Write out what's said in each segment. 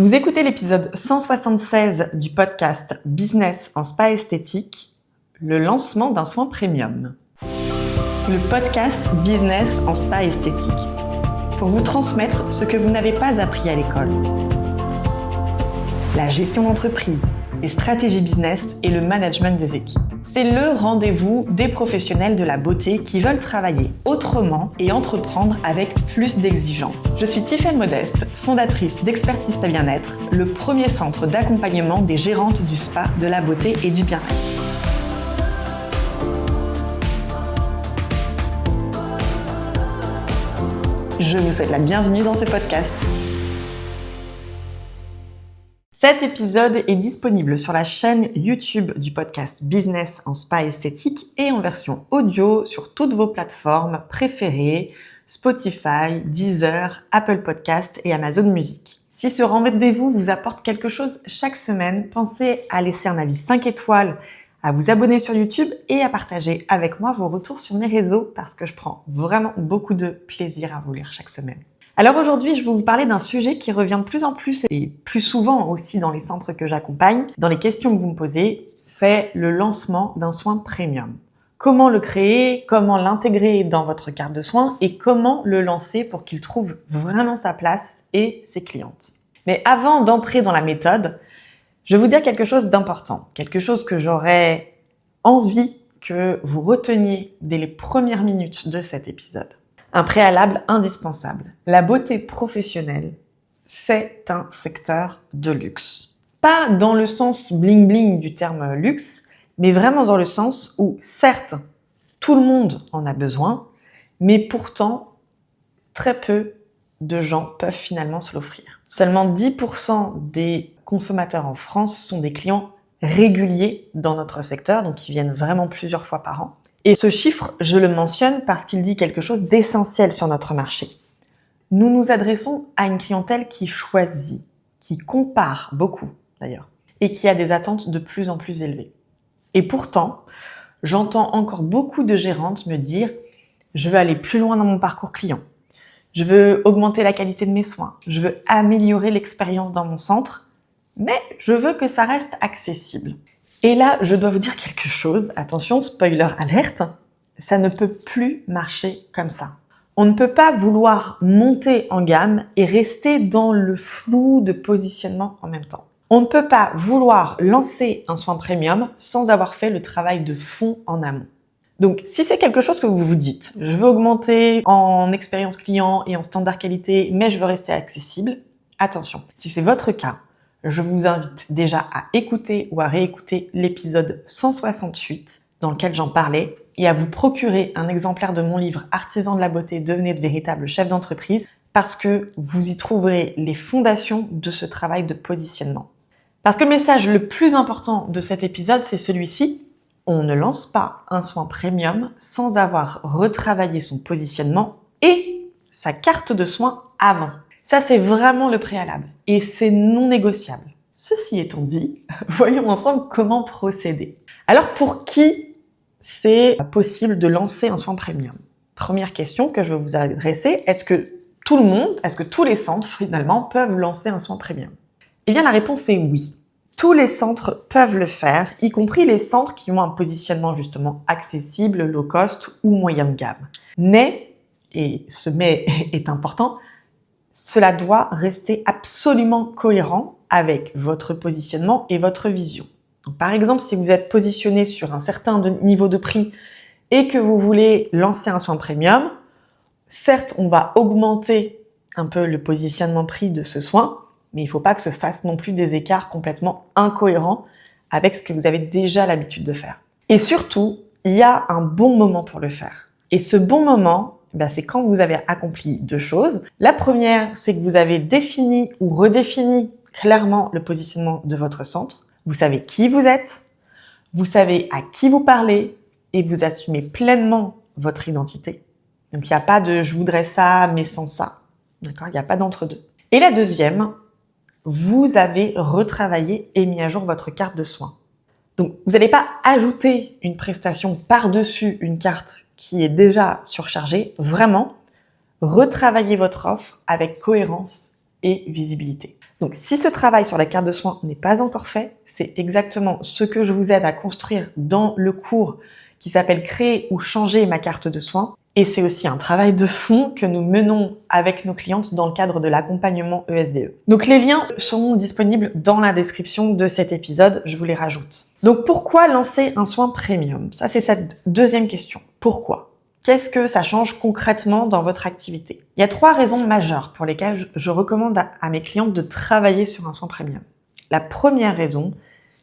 Vous écoutez l'épisode 176 du podcast Business en spa esthétique, le lancement d'un soin premium. Le podcast Business en spa esthétique, pour vous transmettre ce que vous n'avez pas appris à l'école. La gestion d'entreprise, les stratégies business et le management des équipes. C'est le rendez-vous des professionnels de la beauté qui veulent travailler autrement et entreprendre avec plus d'exigence. Je suis Tiffaine Modeste, fondatrice d'Expertise Spa Bien-être, le premier centre d'accompagnement des gérantes du spa, de la beauté et du bien-être. Je vous souhaite la bienvenue dans ce podcast. Cet épisode est disponible sur la chaîne YouTube du podcast Business en spa esthétique et en version audio sur toutes vos plateformes préférées, Spotify, Deezer, Apple Podcast et Amazon Music. Si ce rendez-vous vous apporte quelque chose chaque semaine, pensez à laisser un avis 5 étoiles, à vous abonner sur YouTube et à partager avec moi vos retours sur mes réseaux parce que je prends vraiment beaucoup de plaisir à vous lire chaque semaine. Alors aujourd'hui, je vais vous parler d'un sujet qui revient de plus en plus et plus souvent aussi dans les centres que j'accompagne. Dans les questions que vous me posez, c'est le lancement d'un soin premium. Comment le créer, comment l'intégrer dans votre carte de soins et comment le lancer pour qu'il trouve vraiment sa place et ses clientes. Mais avant d'entrer dans la méthode, je vais vous dire quelque chose d'important, quelque chose que j'aurais envie que vous reteniez dès les premières minutes de cet épisode. Un préalable indispensable. La beauté professionnelle, c'est un secteur de luxe. Pas dans le sens bling-bling du terme luxe, mais vraiment dans le sens où, certes, tout le monde en a besoin, mais pourtant, très peu de gens peuvent finalement se l'offrir. Seulement 10% des consommateurs en France sont des clients réguliers dans notre secteur, donc qui viennent vraiment plusieurs fois par an. Et ce chiffre, je le mentionne parce qu'il dit quelque chose d'essentiel sur notre marché. Nous nous adressons à une clientèle qui choisit, qui compare beaucoup d'ailleurs, et qui a des attentes de plus en plus élevées. Et pourtant, j'entends encore beaucoup de gérantes me dire « Je veux aller plus loin dans mon parcours client. Je veux augmenter la qualité de mes soins. Je veux améliorer l'expérience dans mon centre, mais je veux que ça reste accessible. » Et là, je dois vous dire quelque chose. Attention, spoiler alerte, ça ne peut plus marcher comme ça. On ne peut pas vouloir monter en gamme et rester dans le flou de positionnement en même temps. On ne peut pas vouloir lancer un soin premium sans avoir fait le travail de fond en amont. Donc, si c'est quelque chose que vous vous dites, je veux augmenter en expérience client et en standard qualité, mais je veux rester accessible, attention. Si c'est votre cas, je vous invite déjà à écouter ou à réécouter l'épisode 168 dans lequel j'en parlais et à vous procurer un exemplaire de mon livre Artisans de la beauté, devenez de véritables chefs d'entreprise parce que vous y trouverez les fondations de ce travail de positionnement. Parce que le message le plus important de cet épisode, c'est celui-ci. On ne lance pas un soin premium sans avoir retravaillé son positionnement et sa carte de soins avant. Ça, c'est vraiment le préalable et c'est non négociable. Ceci étant dit, voyons ensemble comment procéder. Alors, pour qui c'est possible de lancer un soin premium? Première question que je vais vous adresser, est-ce que tout le monde, est-ce que tous les centres finalement peuvent lancer un soin premium? Eh bien, la réponse est oui. Tous les centres peuvent le faire, y compris les centres qui ont un positionnement justement accessible, low cost ou moyen de gamme. Mais, et ce mais est important, cela doit rester absolument cohérent avec votre positionnement et votre vision. Donc, par exemple, si vous êtes positionné sur un certain niveau de prix et que vous voulez lancer un soin premium, certes, on va augmenter un peu le positionnement prix de ce soin, mais il ne faut pas que se fassent non plus des écarts complètement incohérents avec ce que vous avez déjà l'habitude de faire. Et surtout, il y a un bon moment pour le faire. Et ce bon moment, c'est quand vous avez accompli deux choses. La première, c'est que vous avez défini ou redéfini clairement le positionnement de votre centre. Vous savez qui vous êtes, vous savez à qui vous parlez et vous assumez pleinement votre identité. Donc, il n'y a pas de « je voudrais ça, mais sans ça ». D'accord ? Il n'y a pas d'entre-deux. Et la deuxième, vous avez retravaillé et mis à jour votre carte de soins. Donc, vous n'allez pas ajouter une prestation par-dessus une carte qui est déjà surchargée. Vraiment, retravaillez votre offre avec cohérence et visibilité. Donc, si ce travail sur la carte de soins n'est pas encore fait, c'est exactement ce que je vous aide à construire dans le cours qui s'appelle « Créer ou changer ma carte de soins ». Et c'est aussi un travail de fond que nous menons avec nos clientes dans le cadre de l'accompagnement ESVE. Donc les liens seront disponibles dans la description de cet épisode, je vous les rajoute. Donc pourquoi lancer un soin premium? Ça, c'est cette deuxième question. Pourquoi? Qu'est-ce que ça change concrètement dans votre activité? Il y a 3 raisons majeures pour lesquelles je recommande à mes clientes de travailler sur un soin premium. La première raison,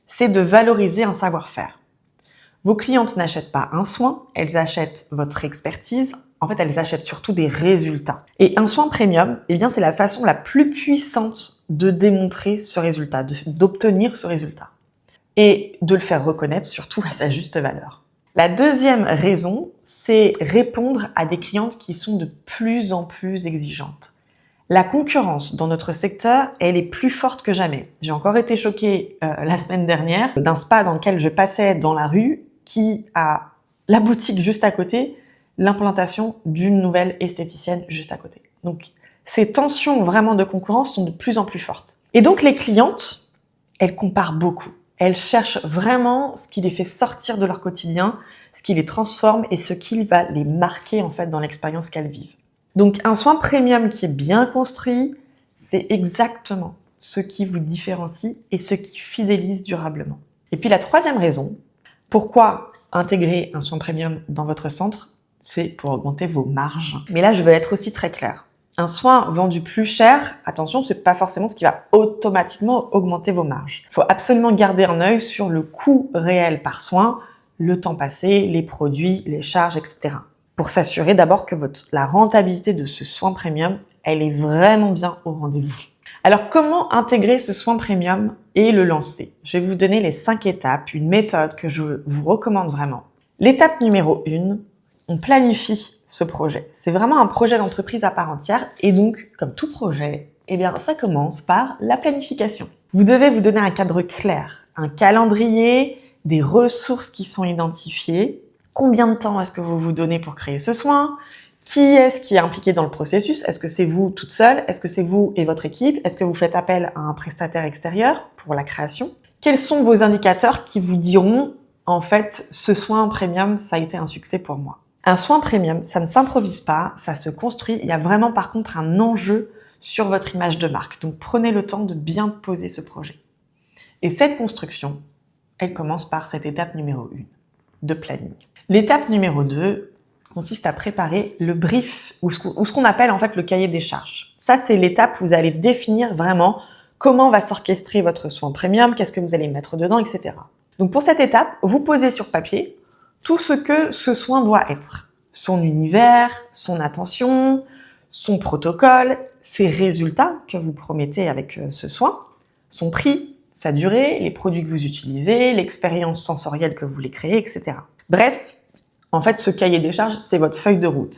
c'est de valoriser un savoir-faire. Vos clientes n'achètent pas un soin, elles achètent votre expertise. En fait, elles achètent surtout des résultats. Et un soin premium, eh bien, c'est la façon la plus puissante de démontrer ce résultat, d'obtenir ce résultat. Et de le faire reconnaître surtout à sa juste valeur. La deuxième raison, c'est répondre à des clientes qui sont de plus en plus exigeantes. La concurrence dans notre secteur, elle est plus forte que jamais. J'ai encore été choquée la semaine dernière d'un spa dans lequel je passais dans la rue qui a la boutique juste à côté, l'implantation d'une nouvelle esthéticienne juste à côté. Donc, ces tensions vraiment de concurrence sont de plus en plus fortes. Et donc, les clientes, elles comparent beaucoup. Elles cherchent vraiment ce qui les fait sortir de leur quotidien, ce qui les transforme et ce qui va les marquer en fait dans l'expérience qu'elles vivent. Donc, un soin premium qui est bien construit, c'est exactement ce qui vous différencie et ce qui fidélise durablement. Et puis, la troisième raison, pourquoi intégrer un soin premium dans votre centre? C'est pour augmenter vos marges. Mais là, je veux être aussi très claire. Un soin vendu plus cher, attention, c'est pas forcément ce qui va automatiquement augmenter vos marges. Il faut absolument garder un œil sur le coût réel par soin, le temps passé, les produits, les charges, etc. Pour s'assurer d'abord que la rentabilité de ce soin premium, elle est vraiment bien au rendez-vous. Alors, comment intégrer ce soin premium et le lancer? Je vais vous donner les 5 étapes, une méthode que je vous recommande vraiment. L'étape numéro 1, on planifie ce projet. C'est vraiment un projet d'entreprise à part entière et donc, comme tout projet, eh bien, ça commence par la planification. Vous devez vous donner un cadre clair, un calendrier, des ressources qui sont identifiées. Combien de temps est-ce que vous vous donnez pour créer ce soin? Qui est-ce qui est impliqué dans le processus? Est-ce que c'est vous toute seule? Est-ce que c'est vous et votre équipe? Est-ce que vous faites appel à un prestataire extérieur pour la création? Quels sont vos indicateurs qui vous diront, en fait, ce soin premium, ça a été un succès pour moi? Un soin premium, ça ne s'improvise pas, ça se construit. Il y a vraiment, par contre, un enjeu sur votre image de marque. Donc, prenez le temps de bien poser ce projet. Et cette construction, elle commence par cette étape numéro 1, de planning. L'étape numéro 2, consiste à préparer le brief ou ce qu'on appelle en fait le cahier des charges. Ça, c'est l'étape où vous allez définir vraiment comment va s'orchestrer votre soin premium, qu'est-ce que vous allez mettre dedans, etc. Donc pour cette étape, vous posez sur papier tout ce que ce soin doit être. Son univers, son attention, son protocole, ses résultats que vous promettez avec ce soin, son prix, sa durée, les produits que vous utilisez, l'expérience sensorielle que vous voulez créer, etc. Bref, en fait, ce cahier des charges, c'est votre feuille de route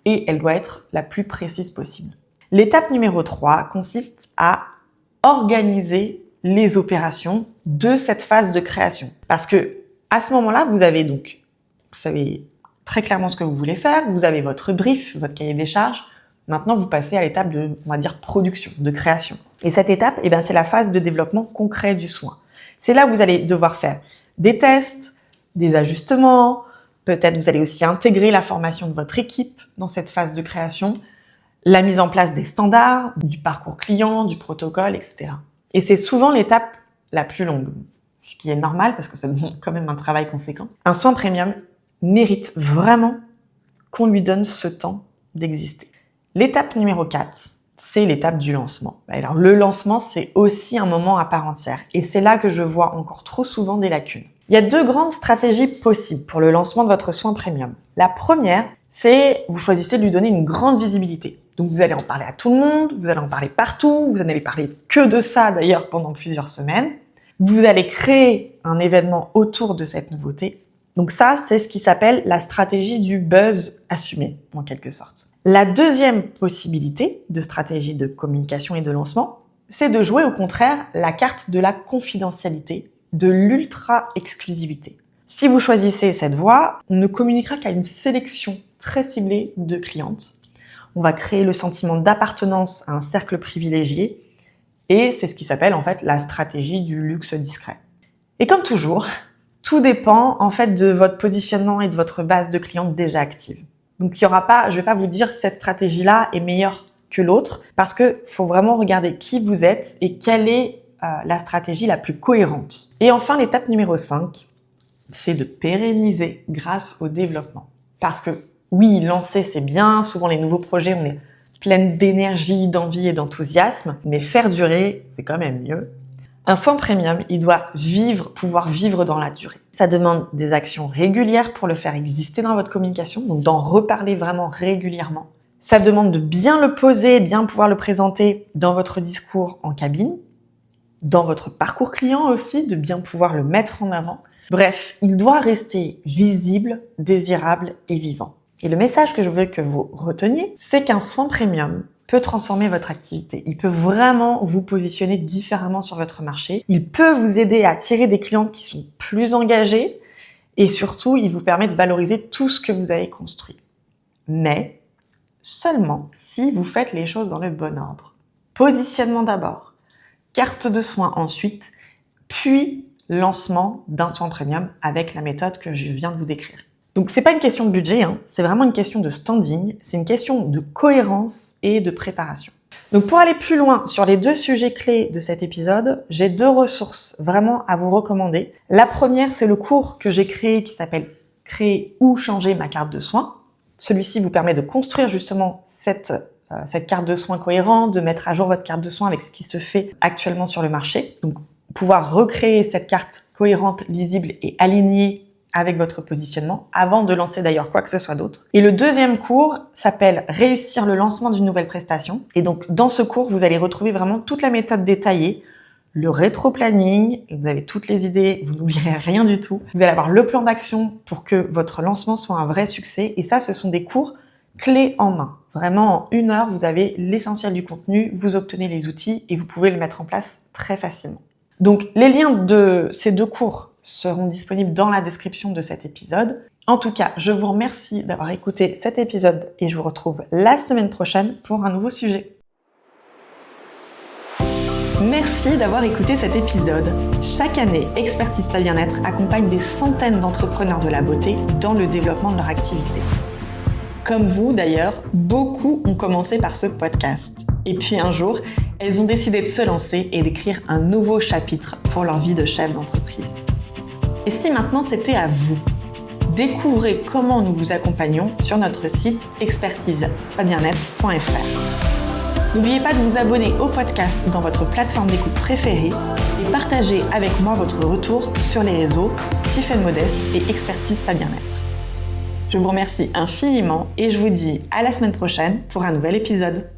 et elle doit être la plus précise possible. L'étape numéro 3 consiste à organiser les opérations de cette phase de création. Parce que à ce moment-là, vous savez très clairement ce que vous voulez faire, vous avez votre brief, votre cahier des charges. Maintenant, vous passez à l'étape de, on va dire, production, de création. Et cette étape, eh bien, c'est la phase de développement concret du soin. C'est là où vous allez devoir faire des tests, des ajustements. Peut-être vous allez aussi intégrer la formation de votre équipe dans cette phase de création, la mise en place des standards, du parcours client, du protocole, etc. Et c'est souvent l'étape la plus longue, ce qui est normal parce que ça demande quand même un travail conséquent. Un soin premium mérite vraiment qu'on lui donne ce temps d'exister. L'étape numéro 4, c'est l'étape du lancement. Alors le lancement, c'est aussi un moment à part entière et c'est là que je vois encore trop souvent des lacunes. Il y a 2 grandes stratégies possibles pour le lancement de votre soin premium. La première, c'est vous choisissez de lui donner une grande visibilité. Donc vous allez en parler à tout le monde, vous allez en parler partout, vous n'allez parler que de ça d'ailleurs pendant plusieurs semaines. Vous allez créer un événement autour de cette nouveauté. Donc ça, c'est ce qui s'appelle la stratégie du buzz assumé, en quelque sorte. La deuxième possibilité de stratégie de communication et de lancement, c'est de jouer au contraire la carte de la confidentialité, de l'ultra-exclusivité. Si vous choisissez cette voie, on ne communiquera qu'à une sélection très ciblée de clientes. On va créer le sentiment d'appartenance à un cercle privilégié Et c'est ce qui s'appelle en fait la stratégie du luxe discret. Et comme toujours, tout dépend en fait de votre positionnement et de votre base de clients déjà active. Donc je vais pas vous dire que cette stratégie-là est meilleure que l'autre, parce que faut vraiment regarder qui vous êtes et quelle est la stratégie la plus cohérente. Et enfin, l'étape numéro 5, c'est de pérenniser grâce au développement. Parce que oui, lancer c'est bien, souvent les nouveaux projets on est pleine d'énergie, d'envie et d'enthousiasme, mais faire durer, c'est quand même mieux. Un soin premium, il doit pouvoir vivre dans la durée. Ça demande des actions régulières pour le faire exister dans votre communication, donc d'en reparler vraiment régulièrement. Ça demande de bien le poser, bien pouvoir le présenter dans votre discours en cabine, dans votre parcours client aussi, de bien pouvoir le mettre en avant. Bref, il doit rester visible, désirable et vivant. Et le message que je veux que vous reteniez, c'est qu'un soin premium peut transformer votre activité. Il peut vraiment vous positionner différemment sur votre marché. Il peut vous aider à attirer des clientes qui sont plus engagées et surtout, il vous permet de valoriser tout ce que vous avez construit. Mais seulement si vous faites les choses dans le bon ordre. Positionnement d'abord, carte de soin ensuite, puis lancement d'un soin premium avec la méthode que je viens de vous décrire. Donc c'est pas une question de budget, c'est vraiment une question de standing, c'est une question de cohérence et de préparation. Donc pour aller plus loin sur les 2 sujets clés de cet épisode, j'ai 2 ressources vraiment à vous recommander. La première, c'est le cours que j'ai créé qui s'appelle « Créer ou changer ma carte de soins ». Celui-ci vous permet de construire justement cette carte de soins cohérente, de mettre à jour votre carte de soins avec ce qui se fait actuellement sur le marché. Donc pouvoir recréer cette carte cohérente, lisible et alignée avec votre positionnement avant de lancer d'ailleurs quoi que ce soit d'autre. Et le deuxième cours s'appelle « Réussir le lancement d'une nouvelle prestation ». Et donc dans ce cours, vous allez retrouver vraiment toute la méthode détaillée, le rétro-planning, vous avez toutes les idées, vous n'oublierez rien du tout. Vous allez avoir le plan d'action pour que votre lancement soit un vrai succès. Et ça, ce sont des cours clés en main. Vraiment, en 1 heure, vous avez l'essentiel du contenu, vous obtenez les outils et vous pouvez le mettre en place très facilement. Donc, les liens de ces 2 cours seront disponibles dans la description de cet épisode. En tout cas, je vous remercie d'avoir écouté cet épisode et je vous retrouve la semaine prochaine pour un nouveau sujet. Merci d'avoir écouté cet épisode. Chaque année, Expertise Spa Bien-être accompagne des centaines d'entrepreneurs de la beauté dans le développement de leur activité. Comme vous d'ailleurs, beaucoup ont commencé par ce podcast. Et puis un jour, elles ont décidé de se lancer et d'écrire un nouveau chapitre pour leur vie de chef d'entreprise. Et si maintenant c'était à vous? Découvrez comment nous vous accompagnons sur notre site expertisespabienêtre.fr. N'oubliez pas de vous abonner au podcast dans votre plateforme d'écoute préférée et partagez avec moi votre retour sur les réseaux Tiffen Modeste et Expertise Spa Bien-être. Je vous remercie infiniment et je vous dis à la semaine prochaine pour un nouvel épisode.